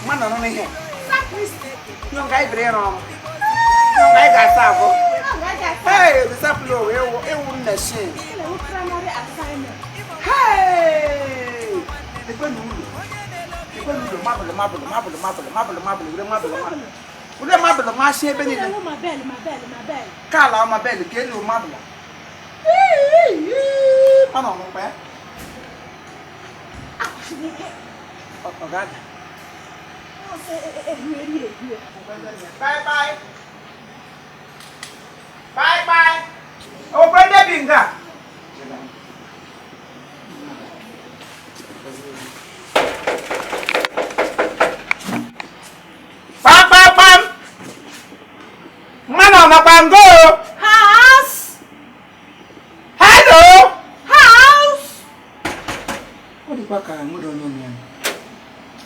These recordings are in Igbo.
Mana no here. You guys brain on. You guys got sabo. Hey, the saplo e won na shin. Hey! The kwenu. The kwenu marble. Ule marble ma she be ni. My bell. Kala ma bell ke lu marble. Mana no pe? Oh God. Bye. Oh, brother Binga. Pam. Man on a bango. House. Hello. House. What the fuck am I doing?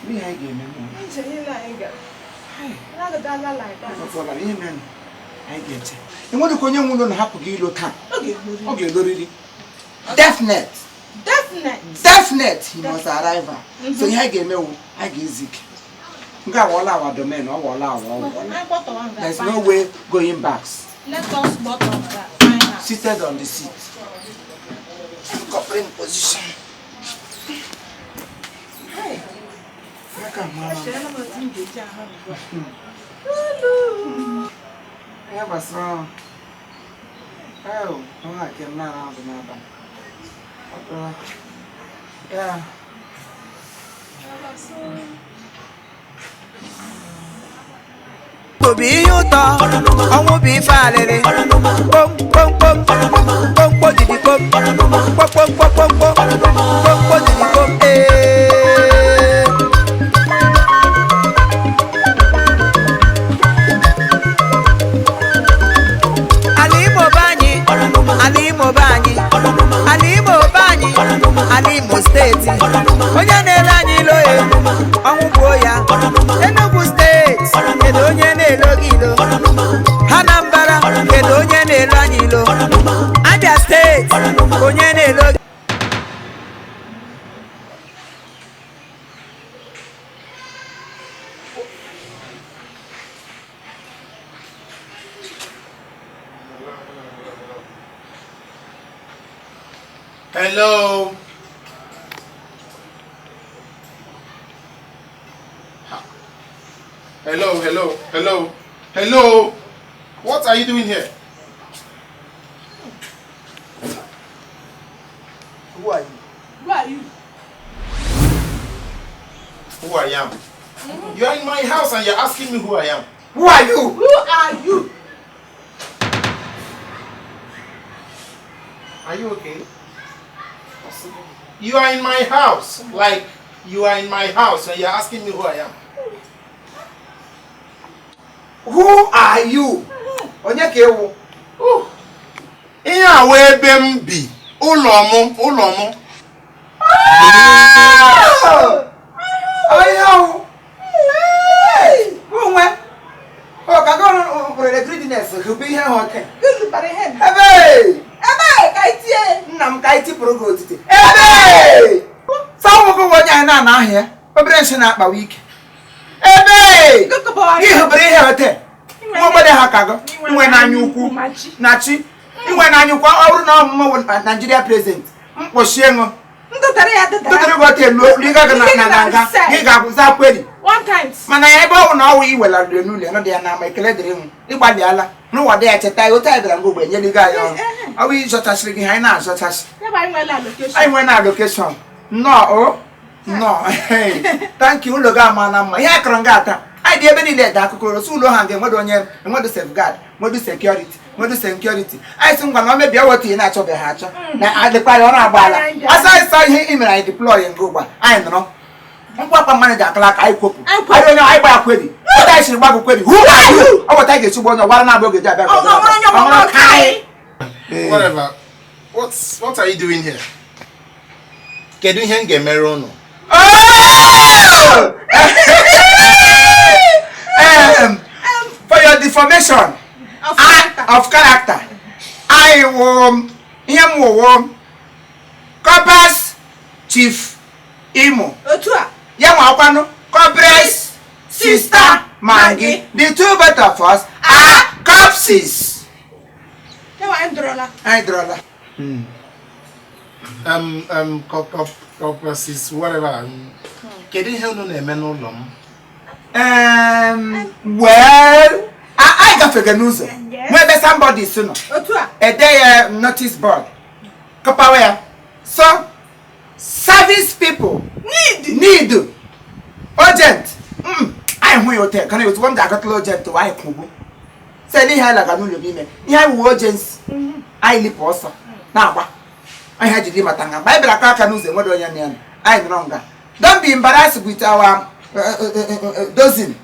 Me I get me. I get it. And what the Konya would not have to give you time. Okay, Lori. Definite. He must arrive. So I get me. I get Zik. There's no way going back. Let us bottom that. Seated on the seat. Covering position. Hey. Come on. Yeah, what's wrong? Oh, I can't now. Yeah. Be you talk, I won't be falling. Alimo State, onye na-ele anyị ilo ọnwụgbuo ya. Enugu State, kedu onye na-elo gị ilo? Anambra, kedu onye na-elo anyị ilo? Abia State, onye na-elo gị. Hello. Hello. What are you doing here? Who are you? Who I am? You are in my house and you're asking me who I am. Who are you? Are you okay? You are in my house. Like, you are in my house and you're asking me who I am. Who are you? Onye ka ewu? Ihe a wee be m bi. Ụlọ m. Ayo. Unwe. Oh, ka go for the greediness. Who be here okay? Ebe, kaitie. Nnam kaiti progo tite. Ebe! Sawo ko wonya na na ahia. Obere nse na akpa week. Ebe! Ihe bere ihe ote. Nwa gbede ha kago. Nwe na anya ukwu. Na chi. Nwe na anya ukwu ọrụ na ọmụmụ Nigeria president. Mkposhie ngo. Ndotare go te lo liga na nga. Gi ga za kweri. One kind. Mana ya ebe ọ na ọwụ iwela renu le no de na ma ekele dere mu. Igbaliala. No wade ya cheta yo ta ibra ngo gbe nye liga ya. Awu izotashiri gi ha na azotashi. I went allocation. No. Thank you, Loga Manama. Ya Krangata. I did any let that Kukulo hang and what on your mother safeguard, mother security. I think one may be what in natural the hatcher. Now I deploy on our bala. As I saw him, I deploy and go back. I know. Papa manager clerk, I don't know, I buy a query. What I should buy a query. Who are you? I will take it to one of one and I'll get Whatever. What are you doing here? Getting henge merono. For your deformation of character, I am Corpus Chief Imo. Yamu Corpus Sister Maggie. The two both of us are corpses. I'm Drola. Corpses, whatever. Kedu ihe unu na-eme n'ụlọ m? Well, I got figure news. Maybe somebody sooner. A day notice board. Kapawaya. So, service people need urgent. I am hotel. Can I use one that got urgent to I kubu? Say ni hala ganu lobime. Ni ha urgent. I live also. Now, I had to do my tanga. Bible aka news and what do you I wrong. Don't be embarrassed with our dozen.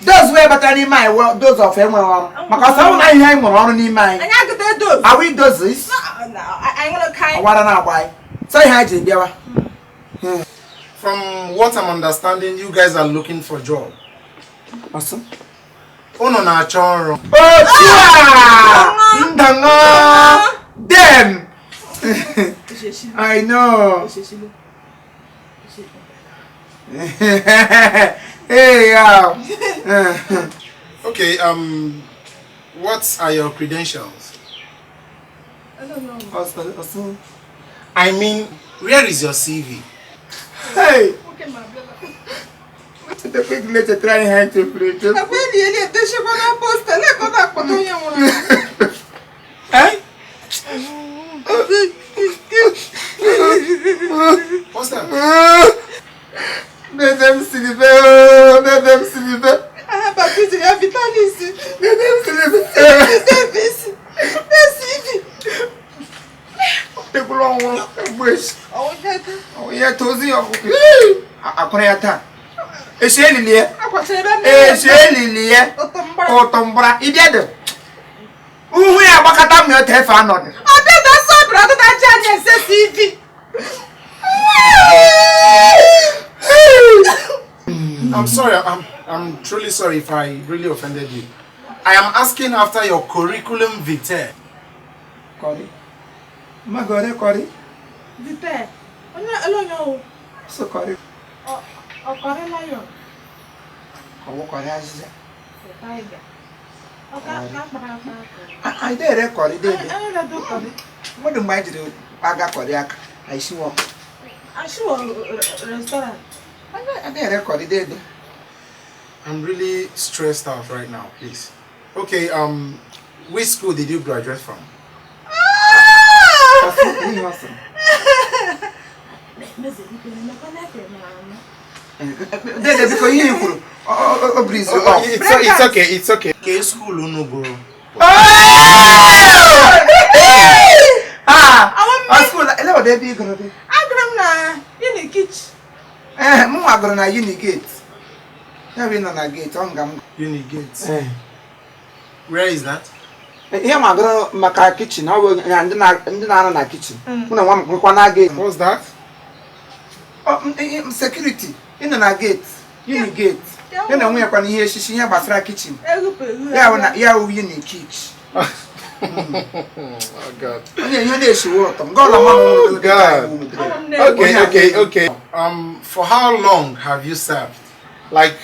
Those way but any my those of them because I hear more on in my are we doses? No, I'm gonna kind what an why. So I had you. From what I'm understanding, you guys are looking for a job. Awesome. Oh no, na choro. Oh, them. I know. Hey, Okay, what are your credentials? I don't know. I mean, where is your CV? Hey. Okay, my brother. The big letter trying hard to play. I'm really a dish of a post. Let go back for you. Hey? What's that? Let them sleep. Let them sleep. I have a pretty vitality. Let them sleep. Take a long wish. Oh, yeah, Tozy. I couldn't attack. A shelly, a shelly, or Tombra, idiot. Who we are Bakata, not have found on. Oh, that's so brother that judge says CV. I'm sorry, I'm truly sorry if I really offended you. I am asking after your curriculum vitae. Corey. My God, Corey. Vitae. I'm not alone. So, Corey. Oh, Corey Lion. I walk on as Tiger. I did record it. I don't know. What do I do? I got Kodiak. I see one. I saw a restaurant. I did record it. I'm really stressed out right now, please. Okay, which school did you graduate from? It's okay. Okay, school no go. School. Hello, there be gonna be. I'm in the kitchen. Mama gonna Unigate. There be no gate. Unigate. Where is that? Here, my girl, my kitchen. How will and then I kitchen. When I want gate. What's that? Security. In the gate. Unigate. Then I went here. She have a kitchen. Yeah, we in kitchen. Oh God. Oh God. Okay. For how long have you served? Like,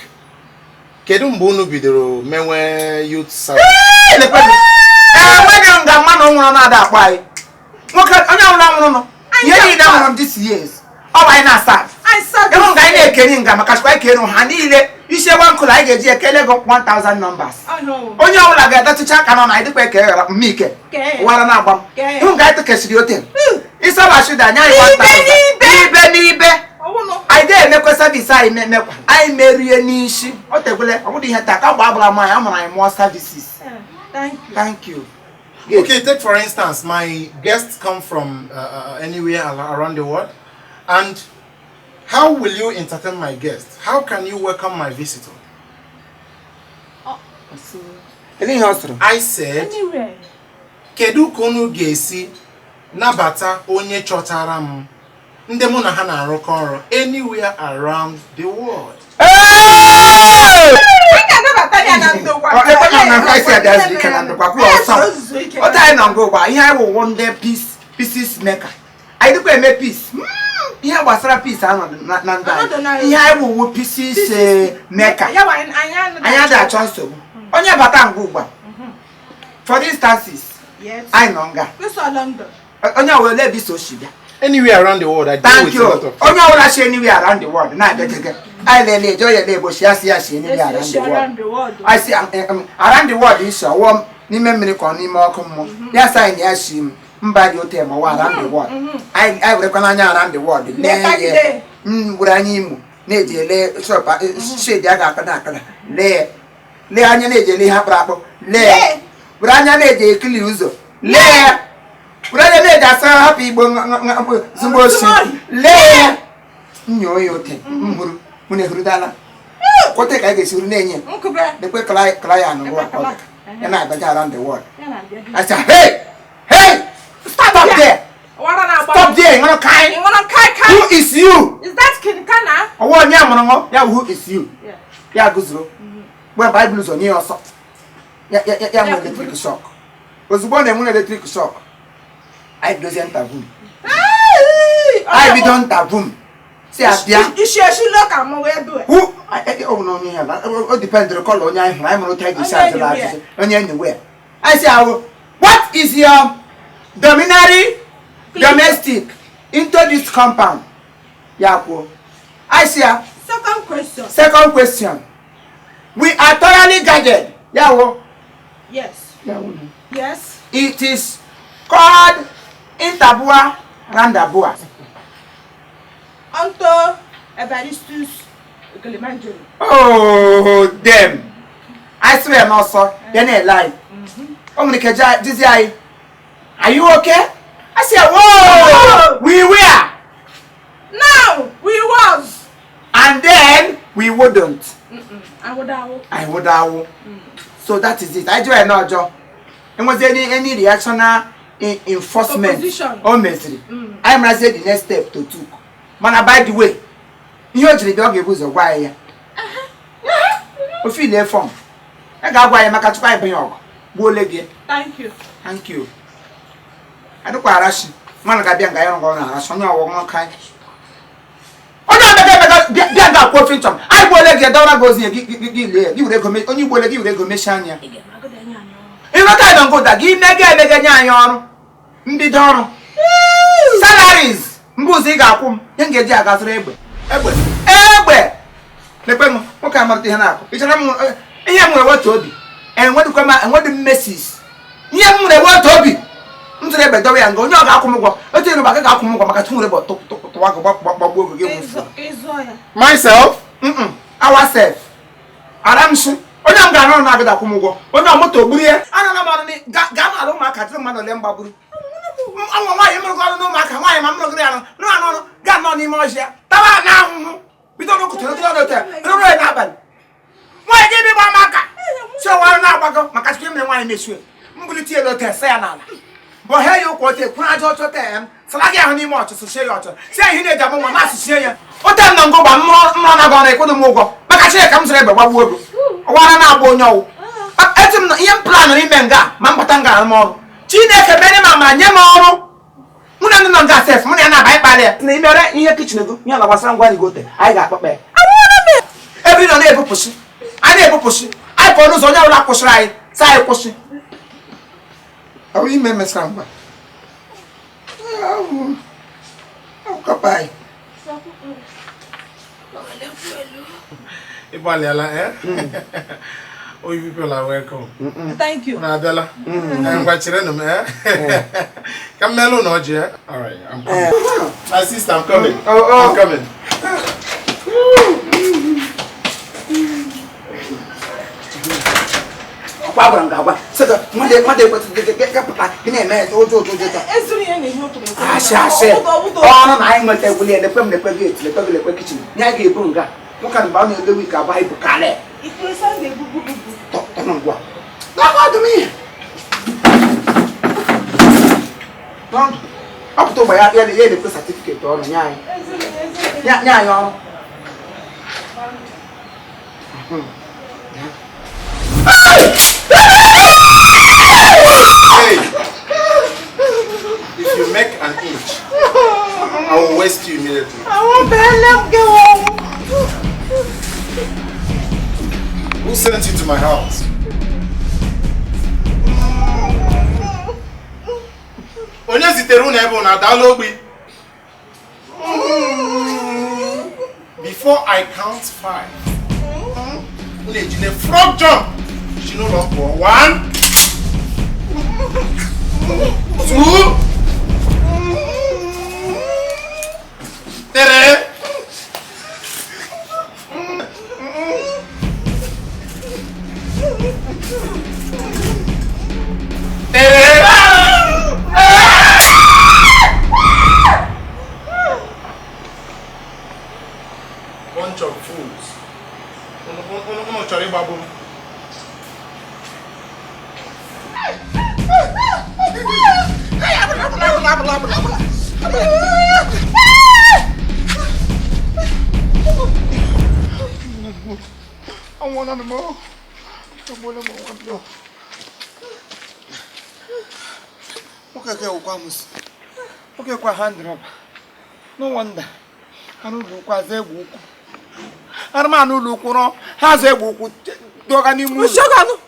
kedum bunu bidoro mewe youth service. This years. Oh, I serve. I serve. You say one could I get 1,000 numbers. I know. Only all I got to check on I do make it. What an album. You got to catch the hotel. It's all I should have 1,000. I dare make a service. I marry a niche. What the I would have taken my more services. Thank you. Okay, take for instance, my guests come from anywhere around the world, and how will you entertain my guests? How can you welcome my visitor? I said, Anywhere. Kedu konu gesi nabata onye chotara m nde mu na ha na arụkọ ọrụ anywhere around the world. Pieces maker. I do make peace. ihe gbasara peace anọdụ na ndị ihe anyị bụ pieces meka anya dị achọ nsogbu onye bata ngwa ugbu a for instances anyị nọ nga onye wele bi so shibia anywhere around the world I deal with a lot of onye wala shi anywhere around the world na abegege I lele jo ye lebo shi anywhere around the world I see around the world is so n'ime mmiri ko n'ime ọkụ mmụọ ya sign ya shi m mba dị ote ma wa around the world I were kwa anya around the world le were anya imu na-eji ele shop shade aga akada le anya na-eji ele ha kpara le were anya na-eji ekili ụzọ le were anya na-eji asa hapụ igbo zumbo si le nyo yote mburu mune hurudala kote ka ga suru na-enye dekwe klaya no wa kote and I baja around the world I say hey stop up there stop there you wanna kai who is you is that Kinkana owo nya mono ya who is you ya guzuro when bible is on you also ya mo electric shock ozugbo na enwe electric shock I doesn't taboo I be don't taboo see abia she look am we do it who oh no me have it depends the color on your I'm not take this as last on anywhere I say what is your domestic into this compound yako I say second question we are thoroughly guarded yawo yes yawo yes it is called Intabua Randabua Anto Evaristus Kilimanjaro. Oh, them. I swear no, sir. You're not lying. Are you okay? I said, whoa! We were. Now, we was. And then, we wouldn't. I would. So that is it. I do a no job. And was there any reactional enforcement? Opposition. Or misery? I'm going to say the next step to took. Man, by the way, you actually dog was a wire. O feel there from. I got why I'm a catch by Biog. Woolegi. Thank you. Thank you. I don't quite rush. Man, I can't go on. I saw no one kind. Oh, no, Bianga Coffin Tom. I will let your daughter goes here. You recommend only will you recommend Shania. If I don't go that, give me again, the door. Salaries. Mbuzi ga-akwụ m nge ji agasịrị egbe lekwe m nwoke amarịta ihe na-akụ ịchara m ihe m nwere otu obi enwedị mmesis ihe m nwere otu obi m tụrụ egbe dowe ya nga onye ọ ga-akwụ m ụgwọ otu enu maka ga-akwụ m ụgwọ maka tụnwere bụ tụwa gbagbo oge gị myself ourself aramshi onye m ga-anọ na-agada akwụ m ụgwọ onye ọmụta ogburu ya ana na m ga m alụ ụmụaka tụrụ mmadụ ole mgbagburu why you go no maka why am not going no ga no ni moja tawa na hu bi to ko to hotel no na ban why give me maka so wa na agbago maka skim me why mesu mbuliti elo te say na bo he you ko te kuna jo to tem salagi ahụ ni mo to so share yo say hi na jabo ma so share ya o tem na ngo gba mmo na go na ikodo mu ụgwọ maka share ka m sere egbe gbagbu ogo wa na agba onye owu etim na ihe plan ni menga ma mpata nga mo Chineke mere mama nye m ọrụ muna no nga sef muna na bai pale na imere ihe kitchen ego nya la gbasara ngwa ni gote ai ga akpakpe every no na ebupushi ai na ebupushi ai po no so nya ụlọ akwụsịrị anyị sa anyị kwụsị awu ime mesra ngwa awu kapai Ibaliala oh, you people are welcome. Thank you. Adela. I'm watching them, Come alone, Oje. All right, I'm coming. My sister, I'm coming. I'm coming. Babangaba. So the Monday was get up in a man. Oh, no, I'm not able to the public kitchen. Yagi Bunga. What can buy me the week? I buy Bukale. It was Sunday. Don't go. Come to me. Don't up to my early certificate or Yan. Hey! If you make an inch, I will waste you immediately. Before I count 5, frog jump. She no longer 1, 2, 3. Bunch of fools. I want animal. Okay, kwa hand rub. No wonder. Anu kwa zegwu. Armanu lukuro. Ha zegwu doga ni mu. Shoganu.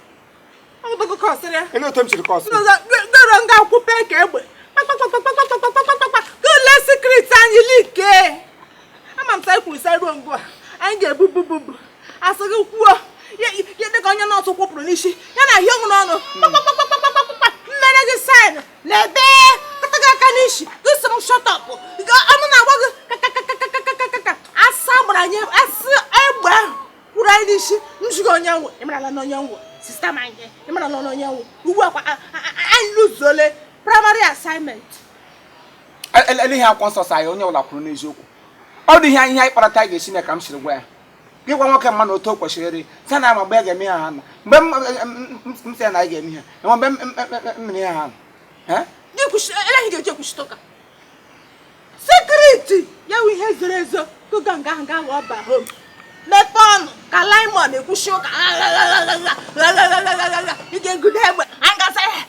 I'm going to cost it. Hello, time to the cost. No, that girl go back. Good less secrets and you leak. I'm saying we say don't go. I get boo boo boo. I said, "Whoa, you're the guy not so popular." You're not young, no. Manage sign. Let there. Kanishi. Do some shut up. I'm not. I saw what I knew. I saw. Uraidishi. Mshigonyangu. Imrala no nyangu. Sister Mange. Imrala no nyangu. I lose zole. Primary assignment. Ele ha kwon society onye wala kwuru n'eziokwu. Ọ dị ihe anyị kpara taa ga-esi na ka m siri gwa ya. Gị gwa nwoke mma na otu kwesịrị sana ma gbe ga-eme ha na. Mgbe m sị na anyị ga-eme ha. Mgbe m ha. Gị kwushi ele ga-eje kwushi toka. Security. Ya wi ihe zoro ezo. Go ganga wa ba home. Lepon kalaimon ekwushi ụka. You get good head. Anga say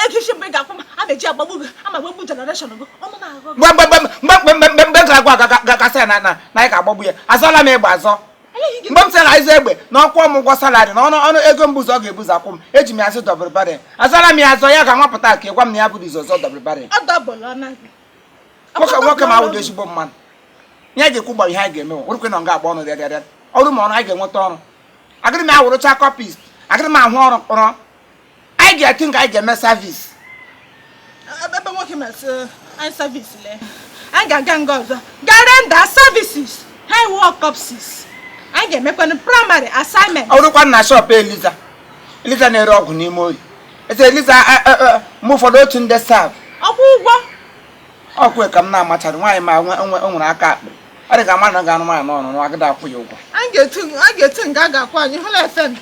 ekishi be ga kwama abeji agbagbu ama gbagbu generation go. Ọmọ na agọ. Mgbe ga say na anyị ga-agbagbu ya. Azọla m egbe azọ. Mgbe m sị na ịzọ egbe na ọkwụ m ụgwọ salary na ọnụ ego mbuzo ọ ga-ebuza akwụ m. Eji m ya sị double barrel. Azọla m ya azọ ya ga-anwapụta ka ịgwa m na ya bụ izozo double barrel. Ọ double ọ na. Nwoke ma awụdo ezigbo mmadụ. Nye ga-ekwu gba ihe anyị ga-eme. Wụrụkwe na nga agba ọnụ rịarịarịa. Ọrụ ma ọrụ anyị ga-enweta ọrụ. Agịrị m awụrụcha copies. Agịrị m ahụ ọrụ kpọrọ. Anyị ga-eti nke anyị ga-eme service. Ebe nwoke masị anyị service le. Anyị ga-aga nga ọzọ. Garenda services. High work corpses. Anyị ga-emekwa primary assignment. Ọrụkwa na shop Eliza. Eliza na-ere ọgwụ n'ime oyi. Ese Eliza mụ ụfọdụ otu ndị serve. Ọkwụ ụgwọ. Ọkwe ka m na-amachara nwaanyị ma o nwere aka akpị. Ọ dị ka mmadụ ga-anụ nwaanyị n'ọnụ na agada akwụ ya ụgwọ. Anyị ga-eti nga ga-akwụ anyị hụla FM.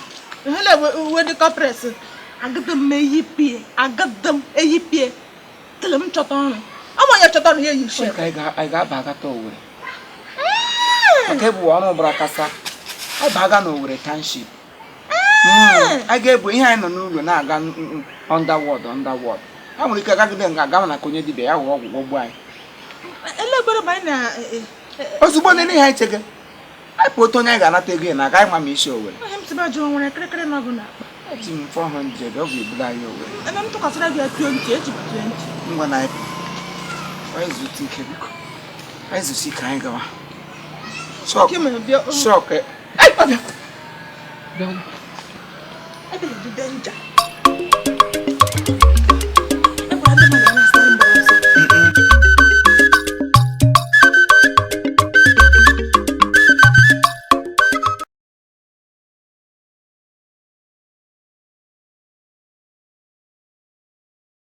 Hụla uwe dị kọpres. Agada m eyipie. Tele m chọta ọrụ. Ọ onye chọta ọrụ ya eyi shi. Anyị ga-aba agata Owerri. Maka ebu ọrụ gbara kasa. Anyị ba aga n'Owerri township. Anyị ga-ebu ihe anyị nọ n'ụlọ na-aga underworld. Ha nwere ike agagide nga aga na konye dibịa ya wụọ ọgwụgwọ gbuo anyị. Elegbere ma anyị na ozugbo nile ihe anyị chege anyị pụ otu onye anyị ga-anata ego na agaghị ma isi Owerri. Onye m tiba jụọ nwere kịrịkịrị n'ọgụ na-akpa. Eji m 400 ọ ga-eburu anyị Owerri. Ebe m tụkwasịra gị 20 eji 20. Ngwa na anyị anyị zụta ike biko. Anyị zụta ike anyị gawa. Shọk. Bịa. Ebe dị denja.